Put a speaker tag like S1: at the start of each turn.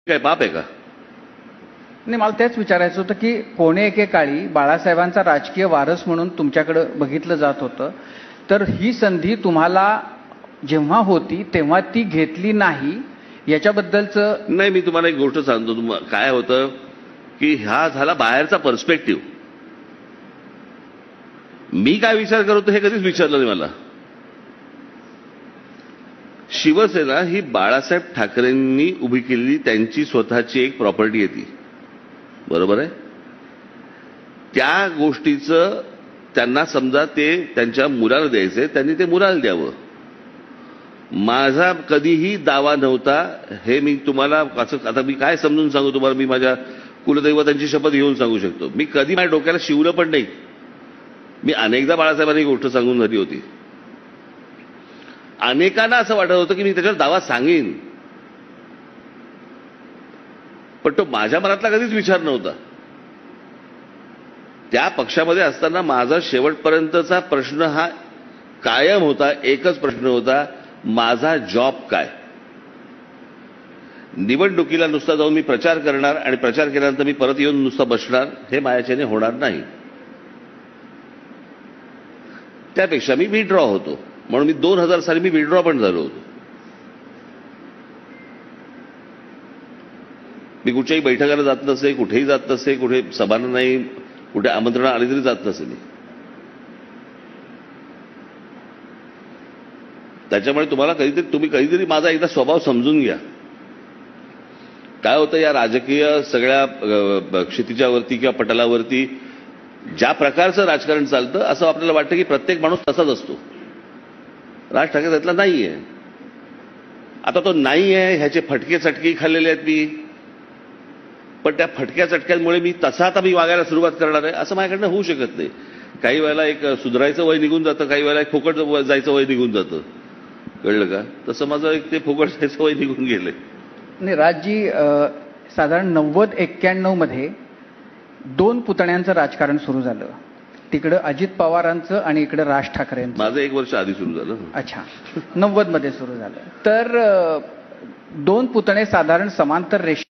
S1: काय पाप आहे का?
S2: नाही, मला तेच विचारायचं होतं की कोणे एकेकाळी बाळासाहेबांचा राजकीय वारस म्हणून तुमच्याकडे बघितलं जात होतं, तर ही संधी तुम्हाला जेव्हा होती तेव्हा ती घेतली नाही याच्याबद्दलचं.
S1: नाही, मी तुम्हाला एक गोष्ट सांगतो. काय होतं की हा झाला बाहेरचा पर्स्पेक्टिव्ह. मी काय विचार करतो हे कधीच विचारलं नाही मला. शिवसेना ही बाळासाहेब ठाकरेंनी उभी केलेली त्यांची स्वतःची एक प्रॉपर्टी आहे ती, बरोबर आहे. त्या गोष्टीचं त्यांना समजा ते त्यांच्या मुलाला द्यायचंय, त्यांनी ते मुलाला द्यावं. माझा कधीही दावा नव्हता हे मी तुम्हाला आता मी काय समजून सांगू तुम्हाला. मी माझ्या कुलदैवतांची शपथ घेऊन सांगू शकतो, मी कधी माझ्या डोक्याला शिवलं पण नाही. मी अनेकदा बाळासाहेबांनी गोष्ट सांगून झाली होती. अनेकांना असं वाटत होतं की मी त्याच्यावर दावा सांगेन, पण तो माझ्या मनातला कधीच विचार नव्हता. त्या पक्षामध्ये असताना माझा शेवटपर्यंतचा प्रश्न हा कायम होता. एकच प्रश्न होता, माझा जॉब काय. निवडणुकीला नुसता जाऊन मी प्रचार करणार आणि प्रचार केल्यानंतर मी परत येऊन नुसता बसणार, हे माझ्याच्याने होणार नाही. त्यापेक्षा मी विड्रॉ होतो. म्हणून मी 2000 साली मी विड्रॉ पण झालो होतो. मी कुठच्याही बैठकाला जात नसे, कुठेही जात नसे, कुठे सभांना नाही, कुठे आमंत्रण आले तरी जात नसे मी. त्याच्यामुळे तुम्ही कधीतरी माझा एकदा स्वभाव समजून घ्या. काय होतं या राजकीय सगळ्या क्षितिजावरती किंवा पटलावरती ज्या प्रकारचं राजकारण चालतं, असं आपल्याला वाटतं की प्रत्येक माणूस तसाच असतो. राज ठाकरे त्यातला नाहीये. आता तो नाही आहे ह्याचे फटके चटके खाल्लेले आहेत मी, पण त्या फटक्या चटक्यांमुळे मी तसा आता मी वागायला सुरुवात करणार आहे असं माझ्याकडनं होऊ शकत नाही. काही वेळेला एक सुधारायचं वय निघून जातं, काही वेळेला एक फुकट जायचं वय निघून जातं. कळलं का? तसं माझं एक ते फुकट जायचं वय निघून गेलंय.
S2: नाही, राजजी, साधारण 90-91 मध्ये 2 पुतण्यांचं राजकारण सुरू झालं. तिकडं अजित पवारांचं आणि इकडे राज ठाकरेंचं.
S1: माझं 1 वर्ष आधी सुरू झालं.
S2: अच्छा, 90 मध्ये सुरू झालं. तर 2 पुतणे साधारण समांतर रेषेत